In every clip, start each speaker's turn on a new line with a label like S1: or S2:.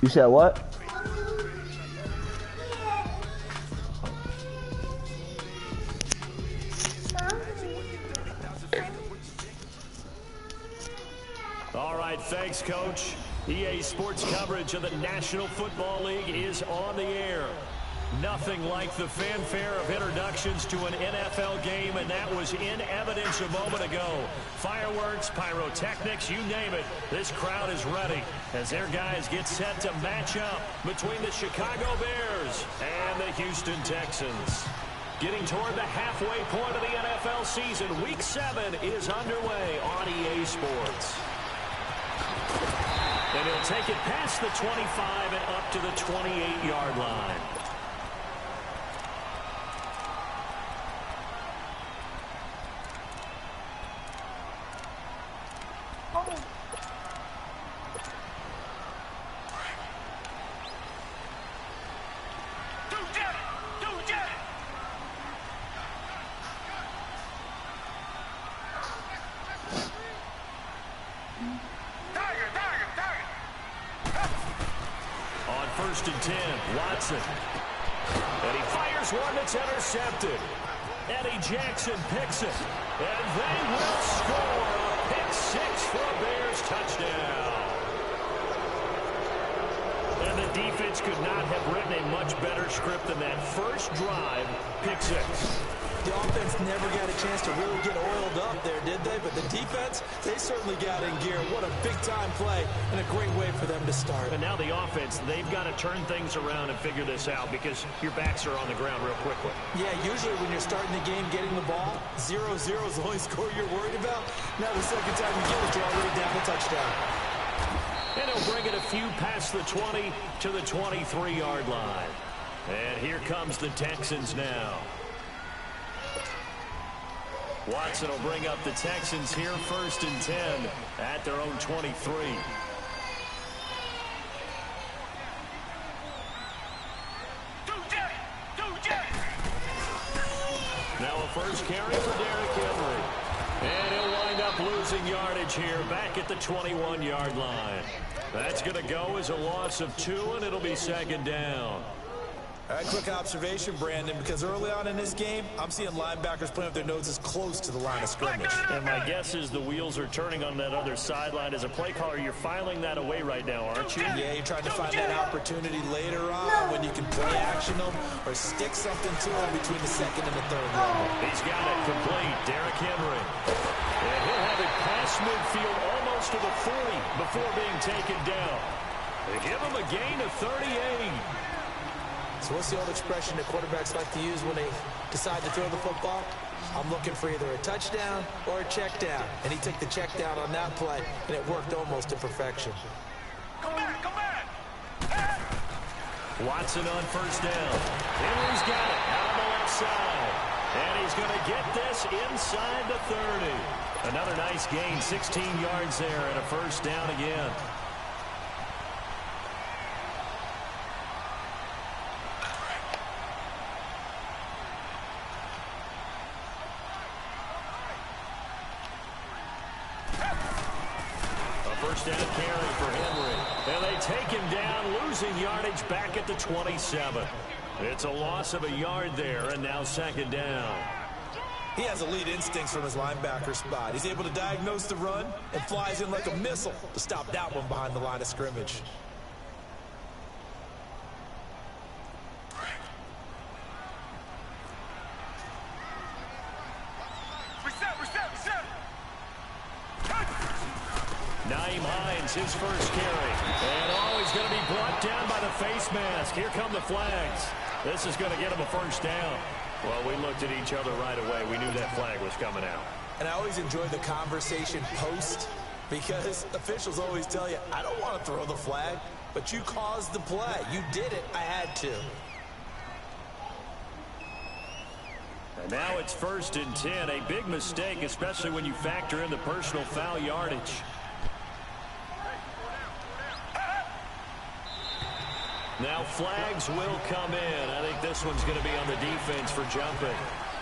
S1: You said what?
S2: All right, thanks, Coach. EA Sports coverage of the National Football League is on the air. Nothing like the fanfare of introductions to an NFL game, and that was in evidence a moment ago. Fireworks, pyrotechnics, you name it. This crowd is ready as their guys get set to match up between the Chicago Bears and the Houston Texans. Getting toward the halfway point of the NFL season, Week 7 is underway on EA Sports. And he'll take it past the 25 and up to the 28-yard line. First and 10, Watson. And he fires one that's intercepted. Eddie Jackson picks it. And they will score a pick six for a Bears touchdown. And the defense could not have written a much better script than that first drive, pick six.
S3: The offense never got a chance to really get oiled up there, did they? But the defense, they certainly got in gear. What a big-time play and a great way for them to start.
S2: And now the offense, they've got to turn things around and figure this out because your backs are on the ground real quickly.
S3: Yeah, usually when you're starting the game getting the ball, 0-0 is the only score you're worried about. Now the second time you get it, you're already down a touchdown.
S2: And he'll bring it a few past the 20 to the 23-yard line. And here comes the Texans now. Watson will bring up the Texans here first and 10 at their own 23. Now a first carry for Derrick Henry. And he'll wind up losing yardage here back at the 21-yard line. That's going to go as a loss of 2, and it'll be second down.
S4: All right, quick observation, Brandon, because early on in this game, I'm seeing linebackers playing with their noses close to the line of scrimmage.
S2: And my guess is the wheels are turning on that other sideline. As a play caller, you're filing that away right now, aren't you?
S4: Yeah, you're trying to find that opportunity later on when you can play action them or stick something to them between the second and the third level.
S2: He's got it complete, Derrick Henry. And he'll have it past midfield almost to the 40 before being taken down. They give him a gain of 38.
S3: So what's the old expression that quarterbacks like to use when they decide to throw the football? I'm looking for either a touchdown or a check down. And he took the check down on that play, and it worked almost to perfection.
S5: Come back, come back!
S2: Watson on first down. Henry's got it out on the left side. And he's going to get this inside the 30. Another nice gain, 16 yards there, and a first down again. First down carry for Henry. And they take him down, losing yardage back at the 27. It's a loss of a yard there, and now second down.
S4: He has elite instincts from his linebacker spot. He's able to diagnose the run and flies in like a missile to stop that one behind the line of scrimmage.
S2: Naeem Hines, his first carry. And he's going to be brought down by the face mask. Here come the flags. This is going to get him a first down. Well, we looked at each other right away. We knew that flag was coming out.
S4: And I always enjoy the conversation post because officials always tell you, I don't want to throw the flag, but you caused the play. You did it. I had to.
S2: And now it's first and 10. A big mistake, especially when you factor in the personal foul yardage. Now flags will come in. I think this one's going to be on the defense for jumping.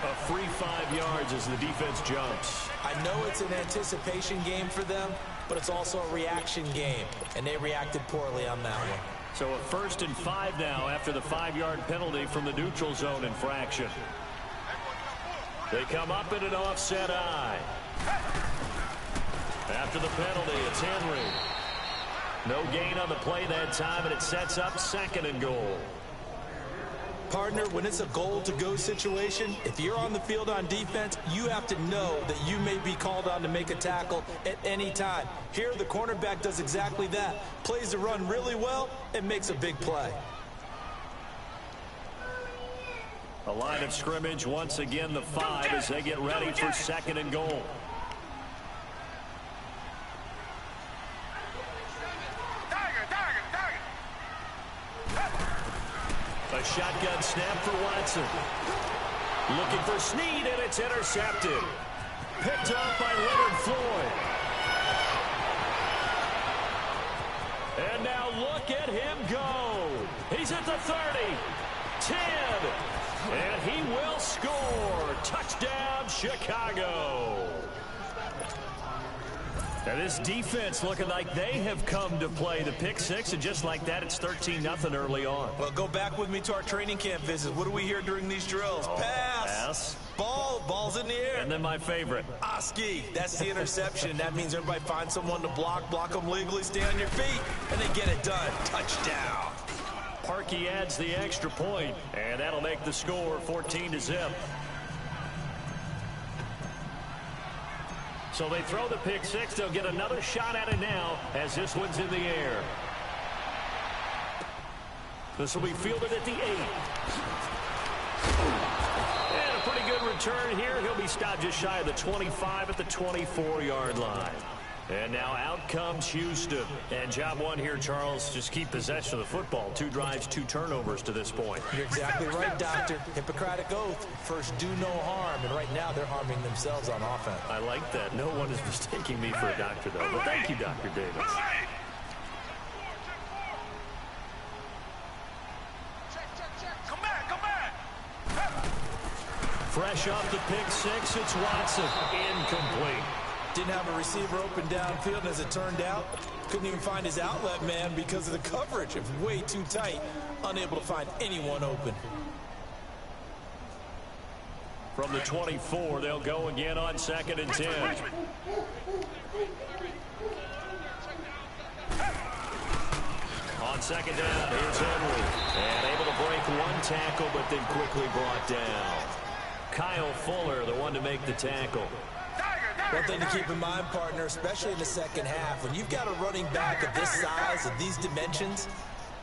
S2: A free 5 yards as the defense jumps.
S4: I know it's an anticipation game for them, but it's also a reaction game, and they reacted poorly on that one.
S2: So a 1st and 5 now after the 5-yard penalty from the neutral zone infraction. They come up in an offset eye. After the penalty, it's Henry. No gain on the play that time, and it sets up 2nd and goal.
S3: Partner, when it's a goal-to-go situation, if you're on the field on defense, you have to know that you may be called on to make a tackle at any time. Here, the cornerback does exactly that. Plays the run really well and makes a big play.
S2: A line of scrimmage once again, the 5, as they get ready for 2nd and goal. A shotgun snap for Watson. Looking for Snead, and it's intercepted. Picked up by Leonard Floyd. And now look at him go. He's at the 30, 10, and he will score. Touchdown, Chicago. Now this defense looking like they have come to play. The pick 6, and just like that, it's 13-0 early on.
S4: Well, go back with me to our training camp visit. What do we hear during these drills? Pass. Ball's in the air.
S2: And then my favorite.
S4: Oski. That's the interception. That means everybody finds someone to block them legally, stay on your feet, and they get it done. Touchdown.
S2: Parkey adds the extra point, and that'll make the score 14-0. So they throw the pick 6. They'll get another shot at it now as this one's in the air. This will be fielded at the 8. And a pretty good return here. He'll be stopped just shy of the 25 at the 24-yard line. And now out comes Houston. And job one here, Charles, just keep possession of the football. 2 drives, 2 turnovers to this point.
S3: You're exactly right, Doctor. Hippocratic oath. First, do no harm. And right now, they're harming themselves on offense.
S2: I like that. No one is mistaking me for a doctor, though. But thank you, Dr. Davis.
S5: Come back.
S2: Fresh off the pick 6, it's Watson. Incomplete.
S3: Didn't have a receiver open downfield, as it turned out. Couldn't even find his outlet man because of the coverage. It was way too tight. Unable to find anyone open.
S2: From the 24, they'll go again on 2nd and 10. On 2nd down, here's Henry. And able to break 1 tackle, but then quickly brought down. Kyle Fuller, the one to make the tackle.
S3: One thing to keep in mind, partner, especially in the second half, when you've got a running back of this size and these dimensions,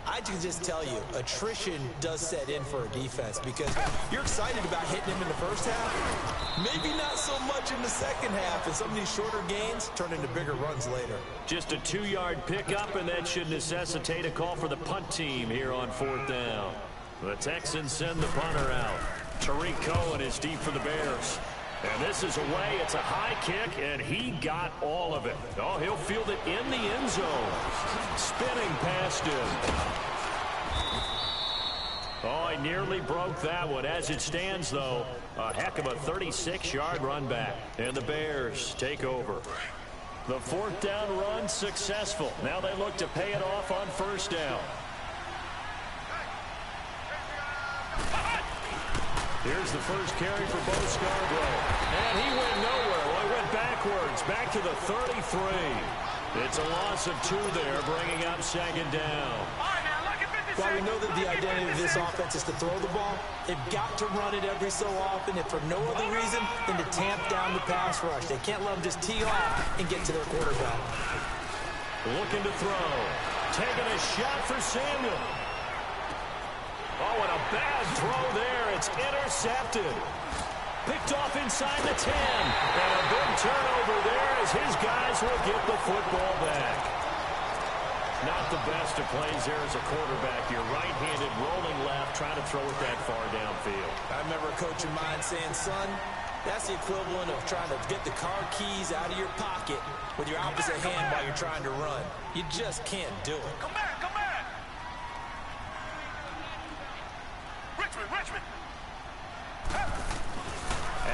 S3: I can just tell you, attrition does set in for a defense because you're excited about hitting him in the first half, maybe not so much in the second half, and some of these shorter gains turn into bigger runs later.
S2: Just a 2-yard pickup, and that should necessitate a call for the punt team here on 4th down. The Texans send the punter out. Tariq Cohen is deep for the Bears. And this is away. It's a high kick, and he got all of it. Oh, he'll field it in the end zone. Spinning past him. Oh, he nearly broke that one. As it stands, though, a heck of a 36-yard run back. And the Bears take over. The 4th down run successful. Now they look to pay it off on 1st down. Here's the first carry for Bo Scarborough. And he went nowhere. Well, he went backwards, back to the 33. It's a loss of 2 there, bringing up 2nd down.
S3: While we know that the identity of this offense is to throw the ball, they've got to run it every so often, if for no other reason than to tamp down the pass rush. They can't let them just tee off and get to their quarterback.
S2: Looking to throw. Taking a shot for Samuel. Oh, and a bad throw there. It's intercepted. Picked off inside the 10. And a big turnover there as his guys will get the football back. Not the best of plays there as a quarterback. You're right-handed, rolling left, trying to throw it that far downfield.
S3: I remember a coach of mine saying, son, that's the equivalent of trying to get the car keys out of your pocket with your opposite hand while you're trying to run. You just can't do it.
S5: Come back. Richmond.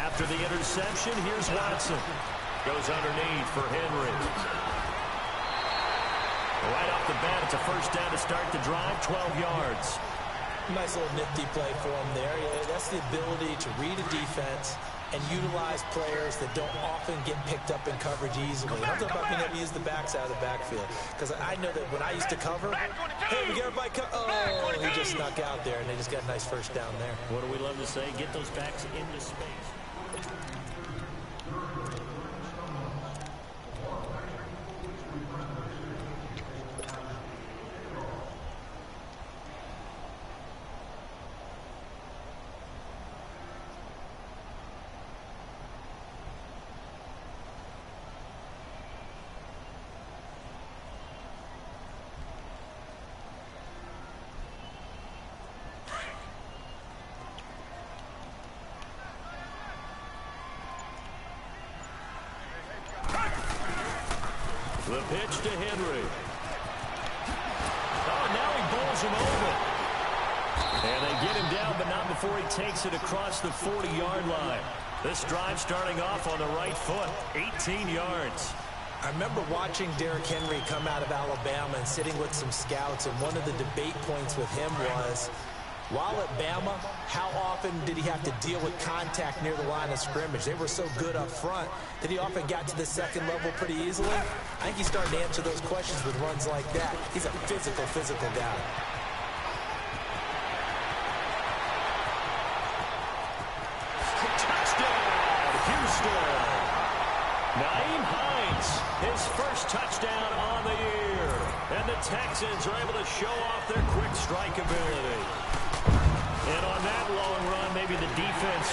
S2: After the interception, here's Watson. Goes underneath for Henry. Right up off the bat. It's a first down to start the drive, 12 yards.
S3: Nice little nifty play for him there. Yeah, that's the ability to read a defense and utilize players that don't often get picked up in coverage easily. I'm talking about being able to use the backs out of the backfield. Because I know that when I used to cover, hey, we get everybody oh, he just snuck out there, and they just got a nice first down there.
S2: What do we love to say? Get those backs into space. The pitch to Henry. Oh, now he bowls him over. And they get him down, but not before he takes it across the 40-yard line. This drive starting off on the right foot, 18 yards.
S3: I remember watching Derrick Henry come out of Alabama and sitting with some scouts, and one of the debate points with him was, while at Bama, how often did he have to deal with contact near the line of scrimmage? They were so good up front that he often got to the second level pretty easily. I think he's starting to answer those questions with runs like that. He's a physical guy.
S2: Touchdown, Houston. Naeem Hines, his first touchdown on the year. And the Texans are able to show off their quick strike ability. And on that long run, maybe the defense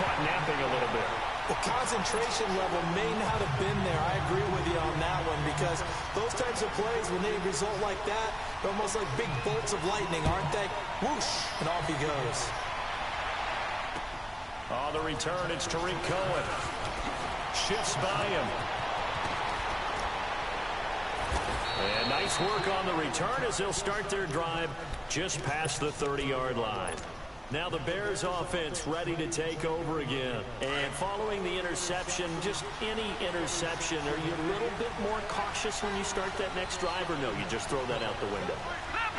S2: caught napping a little bit.
S3: The concentration level may not have been there. I agree with you on that one, because those types of plays, when they result like that, they're almost like big bolts of lightning, aren't they? Whoosh, and off he goes.
S2: On the return, it's Tariq Cohen. Shifts by him. And nice work on the return as they'll start their drive just past the 30-yard line. Now the Bears offense ready to take over again. And following the interception, just any interception, are you a little bit more cautious when you start that next drive, or no, you just throw that out the window?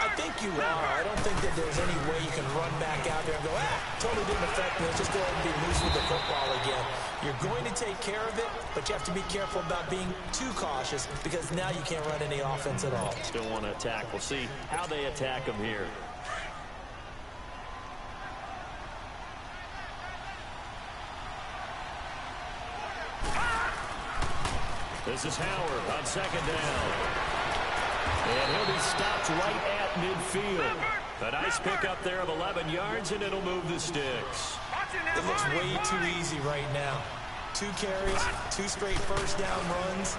S3: I think you are. I don't think that there's any way you can run back out there and go, totally didn't affect me. Let's just go ahead and be loose with the football again. You're going to take care of it, but you have to be careful about being too cautious, because now you can't run any offense at all.
S2: Still want to attack. We'll see how they attack them here. This is Howard on second down. And he'll be stopped right at midfield. A nice pickup there of 11 yards, and it'll move the sticks.
S3: It looks way too easy right now. 2 carries, 2 straight first down runs.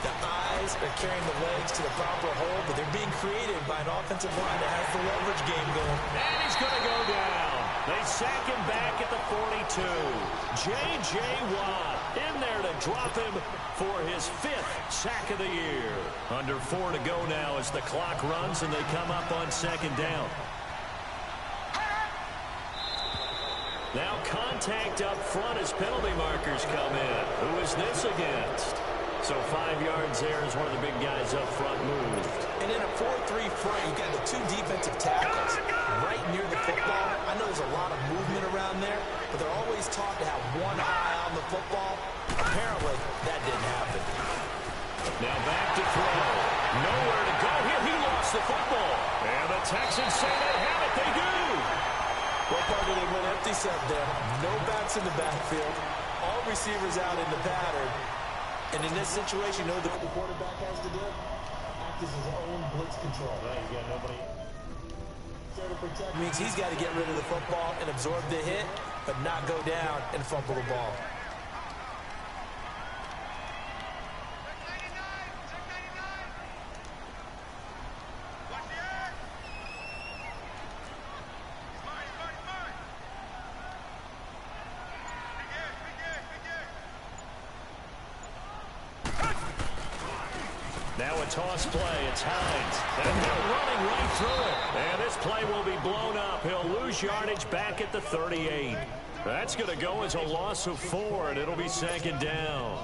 S3: The eyes are carrying the legs to the proper hole, but they're being created by an offensive line that has the leverage game going.
S2: And he's going to go down. They sack him back at the 42. J.J. Watt in there to drop him for his 5th sack of the year. Under 4 to go now as the clock runs and they come up on second down. Now contact up front as penalty markers come in. Who is this against? So 5 yards there as one of the big guys up front moved.
S3: And in a 4-3 front, you've got the 2 defensive tackles right near the football. I know there's a lot of movement around there, but they're always taught to have one eye on the football. Apparently, that didn't happen.
S2: Now back to throw. Nowhere to go here. He lost the football. And the Texans say they have it. They do.
S3: What part did they went empty set there? No backs in the backfield. All receivers out in the pattern. And in this situation, you know the quarterback has to do? Act as his own blitz control.
S2: Right, he's got nobody.
S3: It means he's got to get rid of the football and absorb the hit, but not go down and fumble the ball.
S2: Now a toss play. It's Hines. And they're running right through it. And this play will be blown up. He'll lose yardage back at the 38. That's going to go as a loss of 4, and it'll be second down.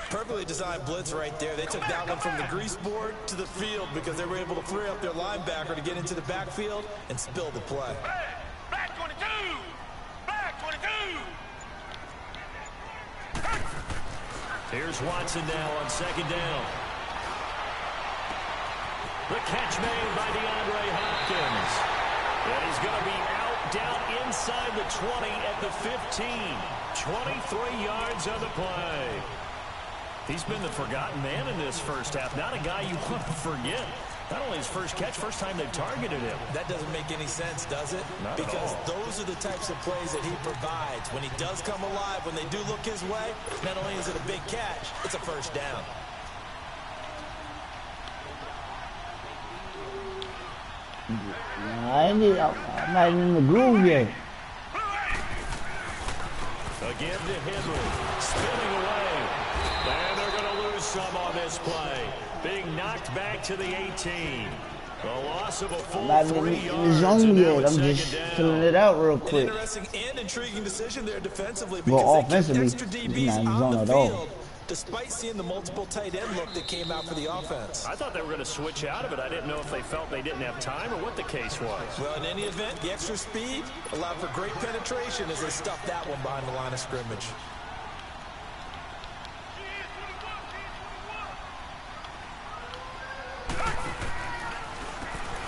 S4: Perfectly designed blitz right there. They took that one from the grease board to the field because they were able to free up their linebacker to get into the backfield and spill the play.
S5: Hey, back 22! Back 22!
S2: Here's Watson now on second down. The catch made by DeAndre Hopkins. And he's going to be out down inside the 20 at the 15. 23 yards on the play. He's been the forgotten man in this first half. Not a guy you want to forget. Not only his first catch, first time they've targeted him.
S4: That doesn't make any sense, does it?
S2: Not
S4: because
S2: at all.
S4: Those are the types of plays that he provides. When he does come alive, when they do look his way, not only is it a big catch, it's a first down.
S1: I'm not in the groove yet.
S2: Again to Henry, spinning away. And they're going to lose some on this play. Being knocked back to the 18. A loss of a full
S1: I'm not
S2: 3
S1: in
S2: yards.
S1: the zone
S2: And now
S1: yet.
S2: it's
S1: I'm just
S2: second down.
S1: filling it out real quick.
S4: An interesting and intriguing decision there defensively
S1: Well,
S4: because they kept
S1: offensively,
S4: extra
S1: he's
S4: DBs
S1: not in
S4: on
S1: zone
S4: the
S1: at all.
S4: field despite seeing the multiple tight end look that came out for the offense.
S2: I thought they were going to switch out of it. I didn't know if they felt they didn't have time or what the case was.
S4: Well, in any event, the extra speed allowed for great penetration as they stuffed that one behind the line of scrimmage.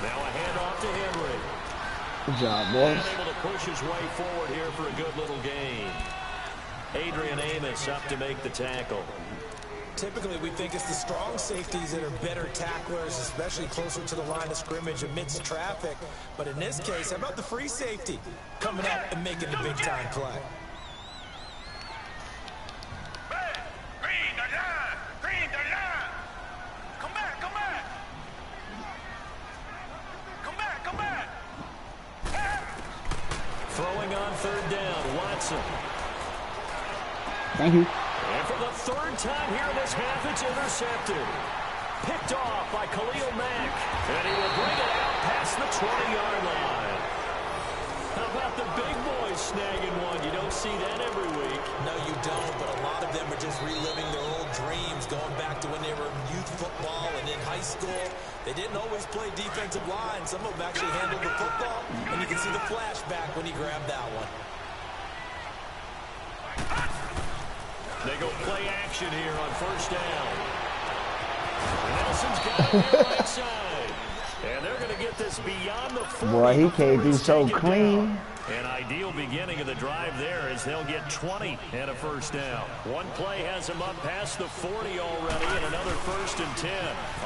S2: Now a handoff to Henry.
S1: Good job, boys.
S2: And able to push his way forward here for a good little gain. Adrian Amos up to make the tackle.
S4: Typically, we think it's the strong safeties that are better tacklers, especially closer to the line of scrimmage amidst traffic. But in this case, how about the free safety coming up and making the big-time play?
S5: Hey, green the line! Green the line! Come back, come back! Come back, come back! Hey!
S2: Throwing on third down, Watson.
S1: Thank you.
S2: And for the third time here in this half, it's intercepted. Picked off by Khalil Mack. And he will bring it out past the 20-yard line. How about the big boys snagging one? You don't see that every week.
S4: No, you don't, but a lot of them are just reliving their old dreams, going back to when they were in youth football and in high school. They didn't always play defensive line. Some of them actually handled the football, and you can see the flashback when he grabbed that one.
S2: They go play action here on first down. Nelson's got it here right side. And they're going to get this beyond the 40.
S1: Boy, he came through
S2: it's
S1: so
S2: taken
S1: clean.
S2: down. An ideal beginning of the drive there as they'll get 20 and a first down. One play has them up past the 40 already and another 1st and 10.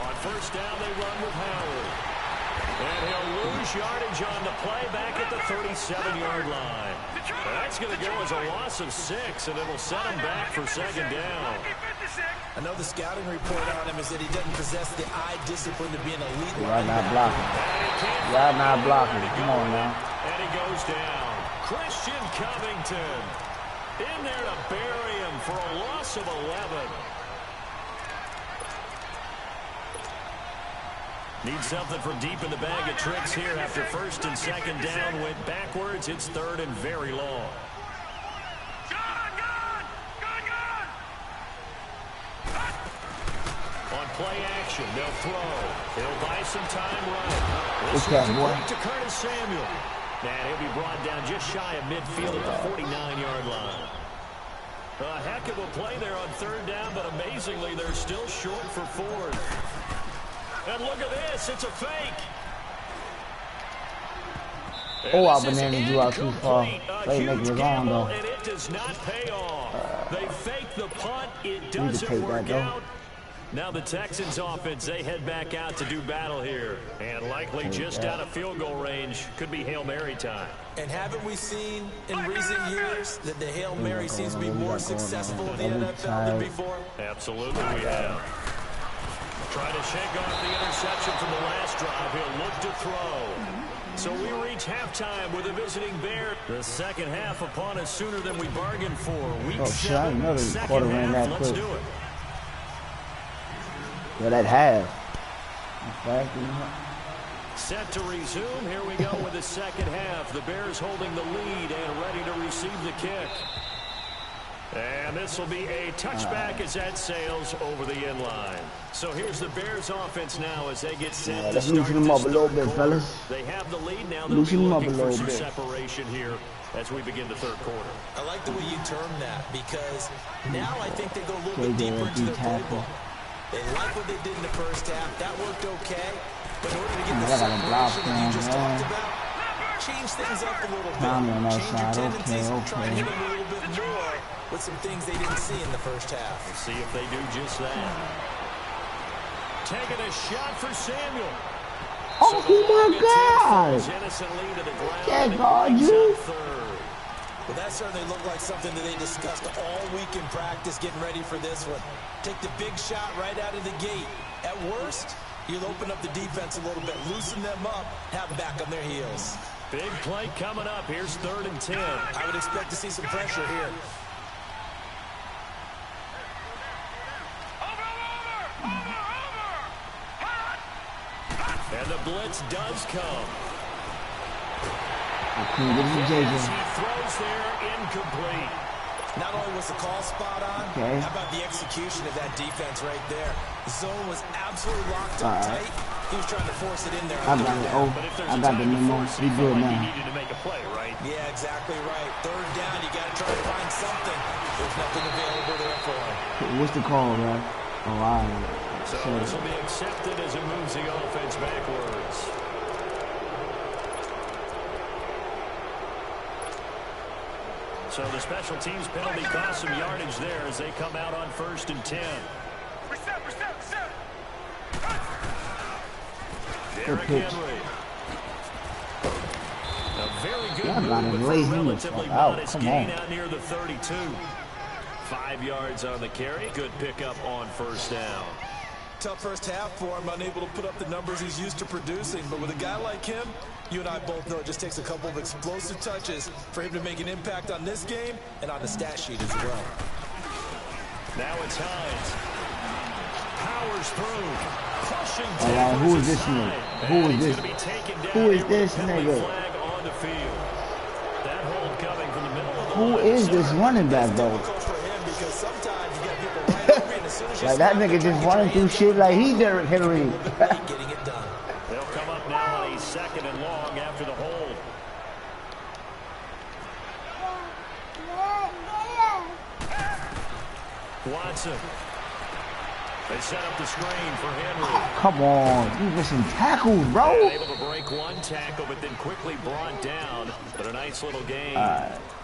S2: On first down, they run with Howard. And he'll lose yardage on the play back at the 37-yard line. And that's going to go as a loss of 6, and it'll set him back for second down.
S4: I know the scouting report on him is that he doesn't possess the eye discipline to be an elite
S1: Y'all not
S4: linebacker.
S1: blocking. Y'all not blocking. Come on now.
S2: And he goes down. Christian Covington in there to bury him for a loss of 11. Need something from deep in the bag of tricks here after 1st and 2nd down. Went backwards. It's 3rd and very long. On play action, they'll throw. He'll buy some time right. This
S1: Okay,
S2: is a
S1: boy.
S2: break to Curtis Samuel. And he'll be brought down just shy of midfield at the 49-yard line. A heck of a play there on 3rd down, but amazingly, they're still short for 4th. And look at this, it's a fake.
S1: Oh, our
S2: This is
S1: banana drew out too far.
S2: incomplete.
S1: They
S2: A
S1: make
S2: huge
S1: it wrong,
S2: gamble,
S1: though.
S2: and it does not pay off. They fake the punt. It
S1: Need to
S2: doesn't
S1: take
S2: work
S1: that, though.
S2: out. Now the Texans offense, they head back out to do battle here. And likely just out of field goal range. Could be Hail Mary time.
S4: And haven't we seen in recent years that the Hail Mary seems to be more successful in the NFL than before?
S2: Absolutely we have. Trying to shake off the interception from the last drive. He'll look to throw. So we reach halftime with a visiting Bear. The second half upon us sooner than we bargained for. Week
S1: Oh, shit, I
S2: 7,
S1: didn't know the
S2: second
S1: quarter ran
S2: half.
S1: that
S2: Let's
S1: quick.
S2: do it.
S1: Yeah, that half. Fast enough.
S2: Set to resume. Here we go with the second half. The Bears holding the lead and ready to receive the kick. And this will be a touchback as that sails over the end line. So here's the Bears offense now as they get set to
S1: Let's
S2: start
S1: loosen them up a little bit,
S2: quarter.
S1: fellas.
S2: They have the lead now. They'll
S1: Loosen
S2: be
S1: them up a
S2: looking for
S1: little
S2: some
S1: bit.
S2: separation here as we begin the third quarter.
S3: I like the way you term that because now I think they go a little bit
S1: Okay,
S3: deeper into their
S1: tackle.
S3: playbook. They like what they did in the first half. That worked okay. But in order to get the
S1: I gotta block
S3: separation that you
S1: him,
S3: just
S1: man.
S3: talked about, change things up a little bit.
S1: Tommy on that
S3: Change your
S1: side.
S3: tendencies and try and
S1: Okay.
S3: hit them a little bit more with some things they didn't see in the first half.
S2: Let's see if they do just that. Taking a shot for Samuel.
S1: Oh my God! Can't guard you.
S3: Well, that certainly looked like something that they discussed all week in practice getting ready for this one. Take the big shot right out of the gate. At worst, you'll open up the defense a little bit, loosen them up, have them back on their heels.
S2: Big play coming up. Here's 3rd and 10.
S3: I would expect to see some pressure here.
S2: And the blitz does come.
S1: JJ.
S2: He throws there, incomplete.
S3: Not only was the call spot on,
S1: Okay.
S3: how about the execution of that defense right there? The zone was absolutely locked up tight. He was trying to force it in there.
S1: I got it. Oh,
S2: But if there's
S1: I
S2: a
S1: got
S2: time
S1: the
S2: to
S1: memo.
S2: force it,
S1: We
S2: you
S1: good
S2: felt like
S1: now.
S2: you needed to make a play, right?
S3: Yeah, exactly right. 3rd down, you got to try to find something. There's nothing available there for him.
S1: What's the call, man? Oh, all right.
S2: So this will be accepted as it moves the offense backwards. So the special teams penalty cost some yardage there as they come out on 1st and 10. Derrick
S1: pitch.
S2: Henry. A very good
S1: Y'all gotta
S2: move, but
S1: lay
S2: for a
S1: him the
S2: relatively
S1: fuck out.
S2: modest
S1: Come
S2: gain
S1: on.
S2: out near the 32. 5 yards on the carry. Good pickup on 1st down.
S3: Tough first half for him, unable to put up the numbers he's used to producing. But with a guy like him, you and I both know it just takes a couple of explosive touches for him to make an impact on this game and on the stat sheet as well.
S2: Now it's Hines. Powers through. Pushing
S1: All right, who is this
S2: aside.
S1: nigga? Who
S2: And
S1: is
S2: he's
S1: this?
S2: gonna be taken down
S1: Who is
S2: here with
S1: this
S2: a penalty
S1: nigga?
S2: flag on the field. That hold coming from the middle of the
S1: Who
S2: line.
S1: is this running back, though?
S3: Difficult for him because sometimes you got people right over you, and as soon as you
S1: Like, that
S3: snap,
S1: nigga
S3: they're trying
S1: just
S3: to get
S1: running
S3: your
S1: through
S3: hands
S1: shit
S3: up.
S1: like he Derrick Henry.
S3: A little bit late getting it done.
S2: They'll come up now on a 2nd and long after the hold. Watson. They set up the screen for Henry.
S1: Come on, you missing tackles, bro.
S2: Able to break one tackle, but then quickly brought down. But a nice little gain.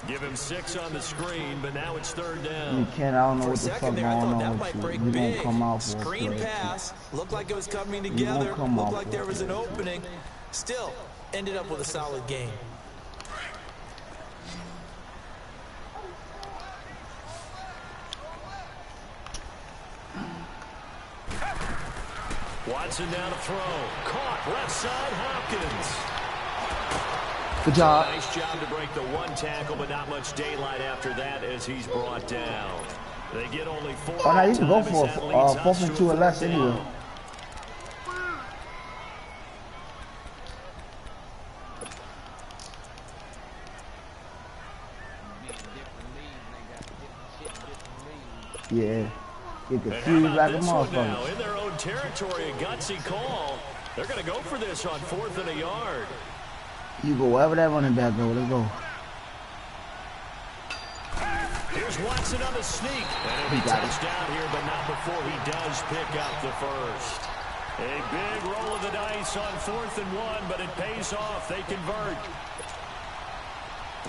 S2: Give him 6 on the screen, but now it's 3rd down.
S1: You can't. I don't know
S3: For a
S1: what the fuck
S3: second
S1: going
S3: there, I thought
S1: on
S3: that
S1: with
S3: might
S1: you.
S3: break
S1: You gonna
S3: big.
S1: come out for a
S3: Screen
S1: play.
S3: pass. Looked like it was coming
S1: gonna
S3: together.
S1: come
S3: Looked
S1: out
S3: like
S1: for
S3: there
S1: it.
S3: was an opening. Still, ended up with a solid game.
S2: Watson down to throw. Caught left side, Hopkins.
S1: Good job.
S2: Nice job to break the one tackle, but not much daylight after that as he's brought down. They get only 4.
S1: Oh, now you can go for
S2: Time as that leads us
S1: 4th and
S2: to
S1: 2
S2: a
S1: or less
S2: 4th
S1: anyway.
S2: down.
S1: Yeah. Get
S2: And how
S1: confused
S2: about
S1: like a
S2: this one now?
S1: motherfucker.
S2: In their own territory, a gutsy call. They're going to go for this on 4th and a yard.
S1: You go wherever that running back go. Let's go.
S2: Here's Watson on the sneak. And he'll be touched down here, but not before he does pick up the first. A big roll of the dice on 4th and 1, but it pays off. They convert.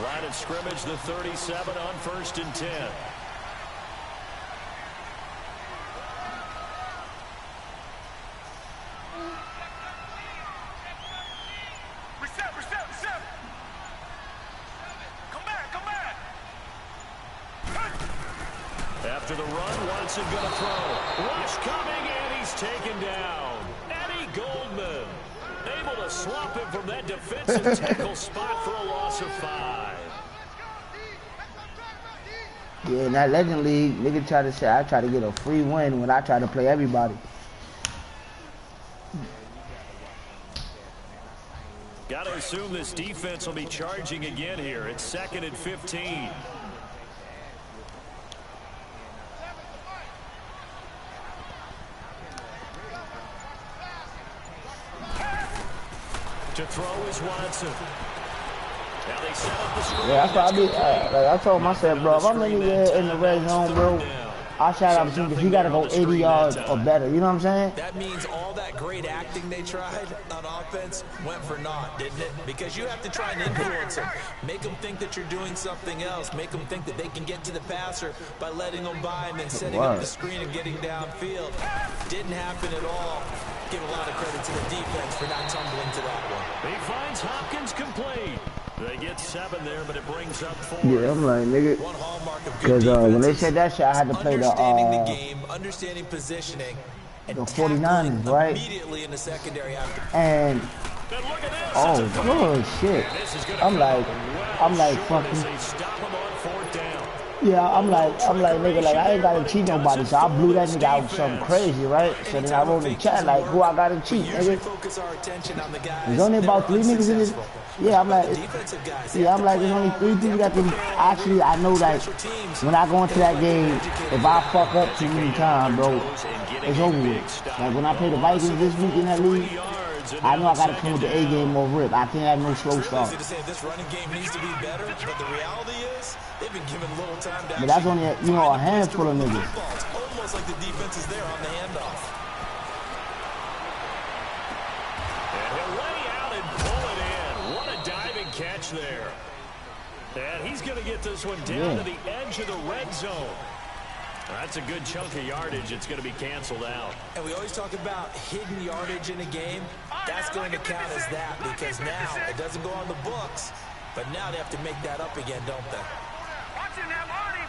S2: Line of scrimmage, the 37 on 1st and 10.
S5: Reset. Come back.
S2: After the run, Watson going to throw. Rush coming, and he's taken down. Eddie Goldman able to swap him from that defensive tackle spot for a loss of 5.
S1: Yeah, in that Legend League, nigga try to say I try to get a free win when I try to play everybody.
S2: Got to assume this defense will be charging again here. It's 2nd and 15. To throw is Watson. Now they set up the screen.
S1: Yeah, that's what I be. Like I told myself, bro, if I'm anywhere in the red zone, bro, I shout out to him because he got to go 80 yards or better. You know what I'm saying?
S4: That means all that great acting they tried on offense went for naught, didn't it? Because you have to try and influence them. Make them think that you're doing something else. Make them think that they can get to the passer by letting them by and then setting up the screen and getting downfield. Didn't happen at all. Give a lot of credit to the defense for not tumbling to that one.
S2: He finds Hopkins complete. They get 7 there, but it brings up 4.
S1: Yeah, I'm like, nigga. Because when they said that shit, I had to play the
S4: game, understanding positioning, and
S1: the 49ers, right?
S4: Immediately in the secondary after.
S1: And oh, good shit. I'm like fucking. Yeah, I'm like, nigga, like, I ain't gotta cheat nobody, so I blew that nigga out with something crazy, right? So then I wrote in the chat, like, who I gotta cheat, nigga? There's only about 3 niggas in this. Yeah, I'm like, there's only 3 people that can, actually, I know that when I go into that game, if I fuck up too many times, bro, it's over with. Like, when I play the Vikings this week in that league, I know I gotta come with the A game or rip. I can't have no slow start.
S4: This running game needs to be better, but the reality is they've been given little time to.
S1: But that's only a handful of niggas.
S4: It's almost like the defense is there on the handoff.
S2: And he'll lay out and pull it in. What a diving catch there. And he's gonna get this one down to the edge of the red zone. That's a good chunk of yardage. It's going to be canceled out.
S4: And we always talk about hidden yardage in a game. That's going to count as that because now it doesn't go on the books, but now they have to make that up again, don't they?
S5: Watching that party.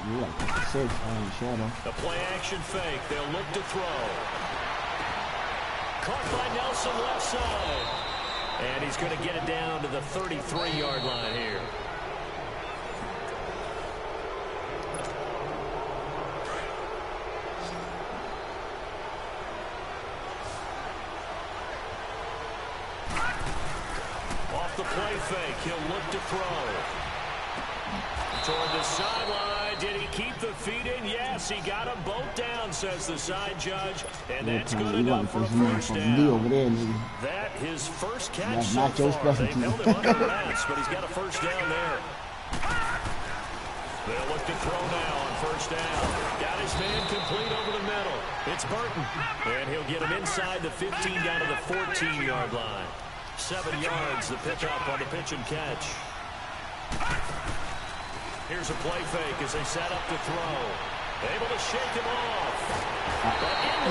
S1: You like 6 on the shadow.
S2: The play action fake. They'll look to throw. Caught by Nelson left side. And he's going to get it down to the 33-yard line here. The play fake. He'll look to throw. Toward the sideline. Did he keep the feet in? Yes, he got them both down, says the side judge. And that's good enough for a first down. That his first catch so far. They've held him under wraps, but he's got a first down there. They'll look to throw now on first down. Got his man complete over the middle. It's Burton. And he'll get him inside the 15 down to the 14-yard line. 7 yards, the pickup on the pitch and catch. Here's a play fake as they set up to throw. Able to shake him off.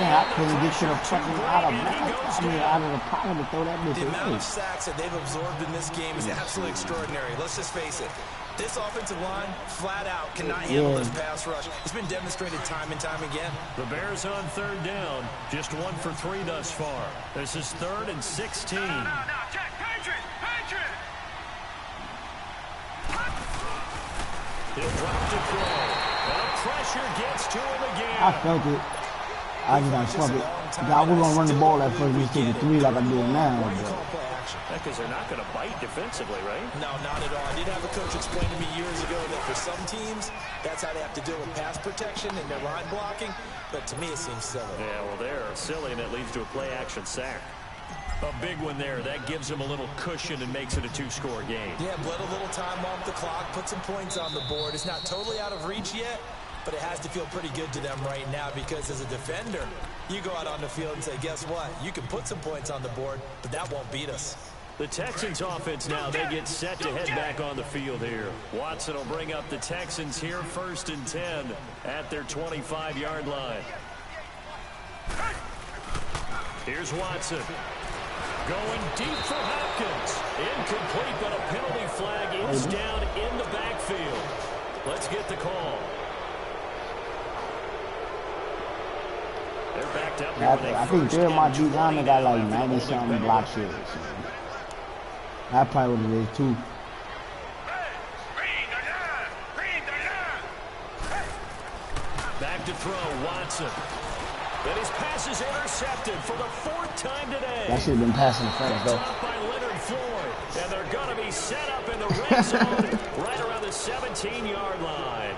S1: Yeah, I couldn't get to the fucking out of the pocket to throw that bitch away.
S4: The amount of sacks that they've absorbed in this game is absolutely extraordinary. Let's just face it. This offensive line, flat out, cannot handle this pass rush. It's been demonstrated time and time again.
S2: The Bears on 3rd down. Just 1 for 3 thus far. This is 3rd and 16.
S5: No, check. Patriot.
S2: He'll drop to throw. And pressure gets to him again.
S1: I felt it. I just got fuck it. I was gonna run the ball at first. We take 3 like I'm doing now.
S2: Because they're not going to bite defensively, right?
S4: No, not at all. I did have a coach explain to me years ago that for some teams, that's how they have to deal with pass protection and their line blocking. But to me, it seems silly.
S2: Yeah, well, they're silly, and it leads to a play-action sack. A big one there. That gives them a little cushion and makes it a 2-score game.
S4: Yeah, let a little time off the clock, put some points on the board. It's not totally out of reach yet, but it has to feel pretty good to them right now because as a defender, you go out on the field and say, guess what? You can put some points on the board, but that won't beat us.
S2: The Texans offense now, they get set to head back on the field here. Watson will bring up the Texans here 1st and 10 at their 25-yard line. Here's Watson. Going deep for Hopkins. Incomplete, but a penalty flag is down in the backfield. Let's get the call. They're backed up here.
S1: I think Jeremiah Giuliani got like 90-something block shit. That probably what it is too.
S2: Back to throw, Watson. Then his pass is intercepted for the 4th time today.
S1: That should have been passing first, though.
S2: By Leonard Floyd, and they're going to be set up in the red zone right around the 17-yard line.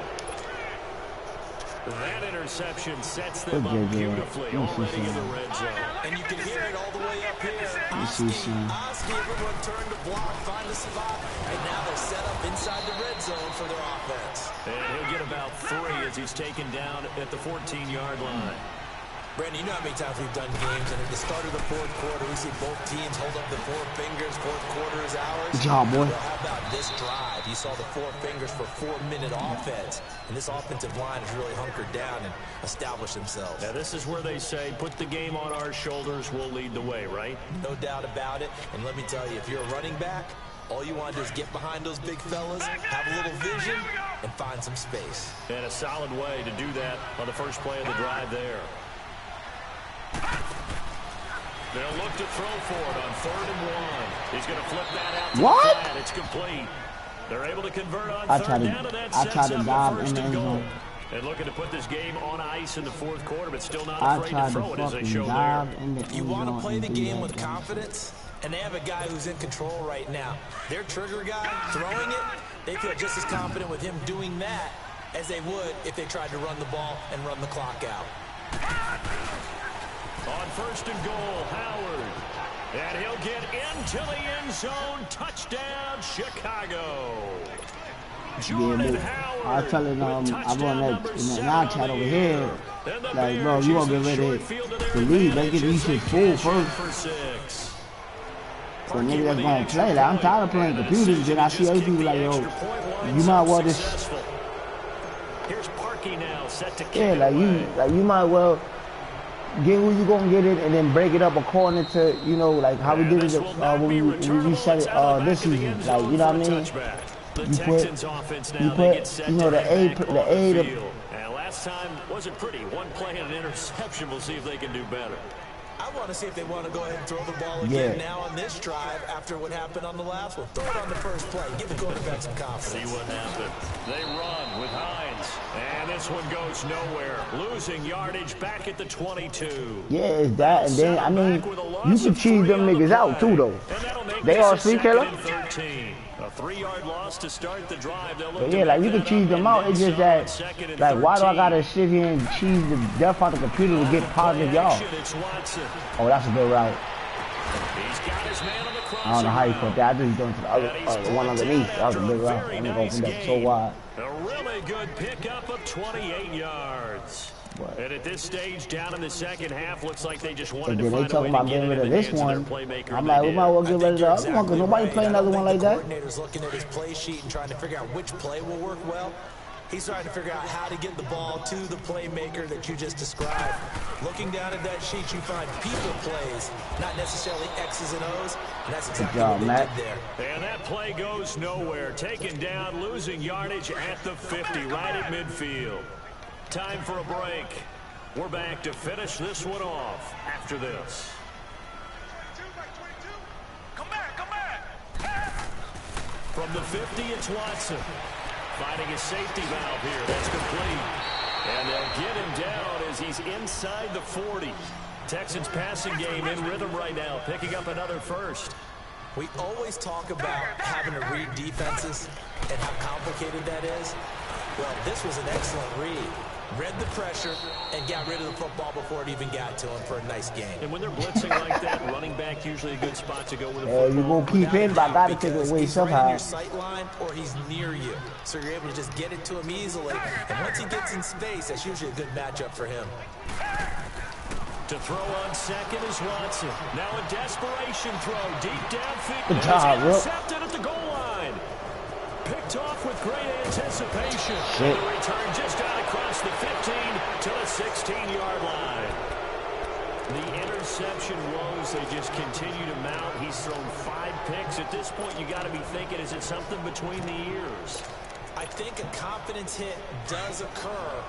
S2: That interception sets them up beautifully already in the red zone.
S4: And you can hear it all the way up here. Oski, everyone turned to block, find the spot, and now they're set up inside the red zone for their offense.
S2: And he'll get about 3 as he's taken down at the 14-yard line.
S4: Brandon, you know how many times we've done games, and at the start of the fourth quarter, we see both teams hold up the 4 fingers. Fourth quarter is ours.
S1: Good job, boy.
S4: Well, how about this drive? You saw the 4 fingers for 4-minute offense, and this offensive line has really hunkered down and established themselves.
S2: Now, this is where they say, put the game on our shoulders, we'll lead the way, right?
S4: No doubt about it, and let me tell you, if you're a running back, all you want to do is get behind those big fellas, have a little vision, and find some space.
S2: And a solid way to do that on the first play of the drive there. They'll look to throw for it on 3rd and 1. He's going to flip that out to
S1: what?
S2: the flat. It's complete. They're able to convert on 3rd down, and that sets up the 1st and goal. And looking to put this game on ice in the 4th quarter, but still not afraid to throw it as they show there.
S4: You want to play the game with confidence, and they have a guy who's in control right now. Their trigger guy throwing it, they feel just as confident with him doing that as they would if they tried to run the ball and run the clock out.
S2: On 1st and goal, Howard. And he'll get into the end zone. Touchdown, Chicago. Jordan Howard.
S1: I tell it, I run that in that live chat over here. Like, bro, you gonna get ready to leave. Let's get these shit full first. So nigga that's gonna play. Like, I'm tired of playing computers. Then I see other people like, yo, you might well just.
S2: Here's Parkey now, set to kick.
S1: Yeah, like you might well get who you gonna get it and then break it up according to, you know, like how we did it when we reset it this season. Like, you know what I mean? You put, you know, the A.
S2: Last time wasn't pretty. One play and an interception. We'll see if they can do better.
S4: I want to see if they want to go ahead and throw the ball again now on this drive after what happened on the last one. Throw it on the first play. Give the quarterback some confidence.
S2: See what happened. They run with Hines. And this one goes nowhere. Losing yardage back at the 22.
S1: Yeah, it's that. And then, I mean, you can cheese them niggas out, too, though. They all see, Kayla?
S2: A 3-yard loss to start the drive.
S1: Yeah, like, you can cheese them out. It's just that, like, why do I got to sit here and cheese the death out the computer to get positive yards? Oh, that's a good route. I don't know how you put that. I just going to the other one underneath. That was a big route. I'm going from that so wide.
S2: A really good pickup of 28 yards. What? And at this stage, down in the second half, looks like they just wanted to find a way to get it in the hands of their playmaker.
S1: I'm like, we might well get rid of the other one because nobody playing another one like that.
S4: The coordinator's looking at his play sheet and trying to figure out which play will work well. He's trying to figure out how to get the ball to the playmaker that you just described. Looking down at that sheet, you find people plays, not necessarily X's and O's, and that's exactly what they did there.
S2: And that play goes nowhere. Taken down, losing yardage at the 50, right at midfield. Time for a break. We're back to finish this one off after this.
S5: Come back.
S2: From the 50, it's Watson. Finding his safety valve here. That's complete. And they'll get him down as he's inside the 40. Texans passing game in rhythm right now, picking up another first.
S4: We always talk about having to read defenses and how complicated that is. Well, this was an excellent read. Read the pressure and got rid of the football before it even got to him for a nice game.
S2: And when they're blitzing like that, running back usually a good spot to go with the football.
S1: You gonna keep him, but I gotta take it away somehow.
S4: He's right in your sight line or he's near you, so you're able to just get it to him easily. And once he gets in space, that's usually a good matchup for him.
S2: To throw on second is Watson. Now a desperation throw deep downfield.
S1: Good job, Will.
S2: Intercepted at the goal line. Picked off with great anticipation.
S1: Shit.
S2: And the return just got across the 15 to the 16-yard line. The interception woes, they just continue to mount. He's thrown 5 picks. At this point, you got to be thinking, is it something between the ears?
S4: I think a confidence hit does occur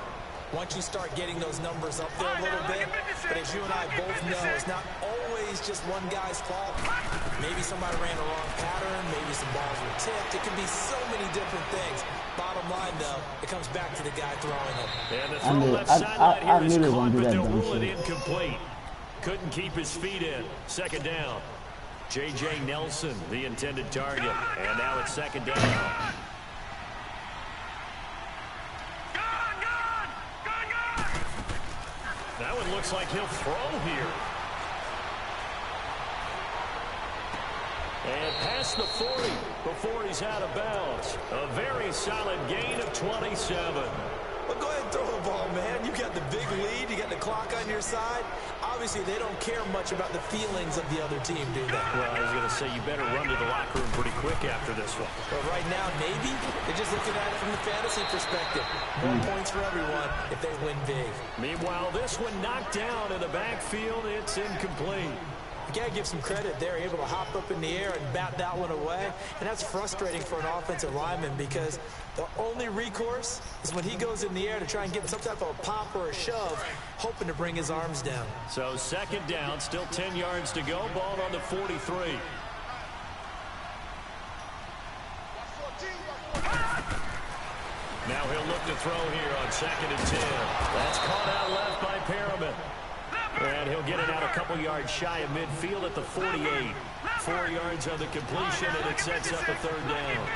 S4: once you start getting those numbers up there a little bit. But as you and I both know, it's not always just one guy's fault. Maybe somebody ran a wrong pattern. Maybe some balls were tipped. It can be so many different things. Bottom line, though, it comes back to the guy throwing them.
S2: And the throw left sideline here is caught, but they'll rule it incomplete. Couldn't keep his feet in. Second down. J.J. Nelson, the intended target. And now it's second down.
S5: Gun!
S2: looks like he'll throw here. And past the 40 before he's out of bounds. A very solid gain of 27.
S3: Well, go ahead and throw the ball, man. You got the big lead. You got the clock on your side. Obviously, they don't care much about the feelings of the other team, do they?
S2: Well, I was going to say you better run to the locker room pretty quick after this one.
S3: But right now, maybe they're just looking at it from the fantasy perspective. More points for everyone if they win big.
S2: Meanwhile, this one knocked down in the backfield. It's incomplete.
S3: You got to give some credit. They're able to hop up in the air and bat that one away. And that's frustrating for an offensive lineman because the only recourse is when he goes in the air to try and get some type of a pop or a shove, hoping to bring his arms down.
S2: So second down, still 10 yards to go. Ball on the 43. Now he'll look to throw here on 2nd and 10. That's caught out left by Perriman. And he'll get it out a couple yards shy of midfield at the 48. 4 yards on the completion, and it sets up a third down.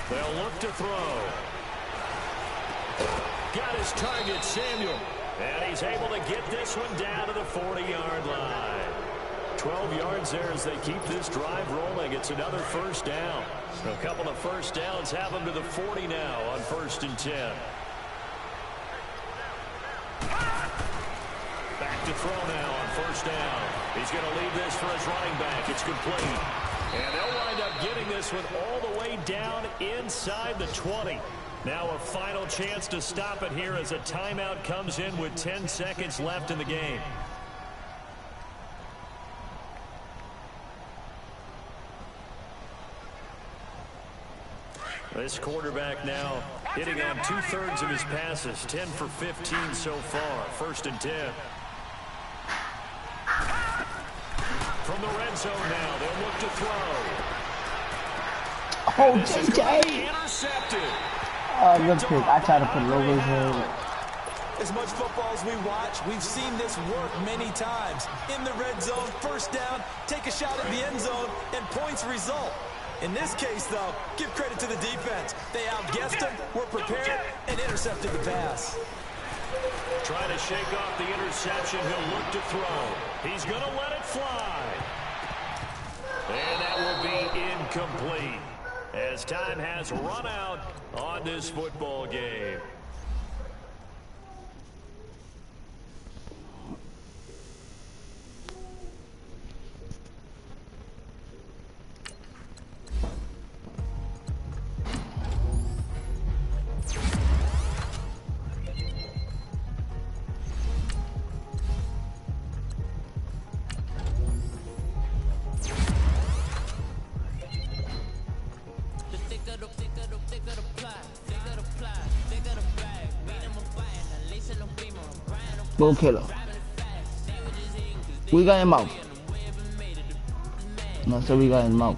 S2: They'll look to throw. Got his target, Samuel. And he's able to get this one down to the 40-yard line. 12 yards there as they keep this drive rolling. It's another first down. A couple of first downs have them to the 40 now on 1st and 10. Back to throw now on 1st down. He's going to leave this for his running back. It's complete. And they'll wind up getting this one all the way down inside the 20. Now a final chance to stop it here as a timeout comes in with 10 seconds left in the game. This quarterback now hitting on 2/3 of his passes, 10 for 15 so far. 1st and 10. From the red zone now, they'll look to throw.
S1: Oh, JJ!
S2: Intercepted.
S1: Oh, good pick. I tried to put it over his head.
S3: As much football as we watch, we've seen this work many times. In the red zone, 1st down, take a shot at the end zone, and points result. In this case, though, give credit to the defense. They outguessed him, were prepared, and intercepted the pass.
S2: Trying to shake off the interception. He'll look to throw. He's going to let it fly. And that will be incomplete as time has run out on this football game.
S1: Go kill her. We got him out. No, so we got him out.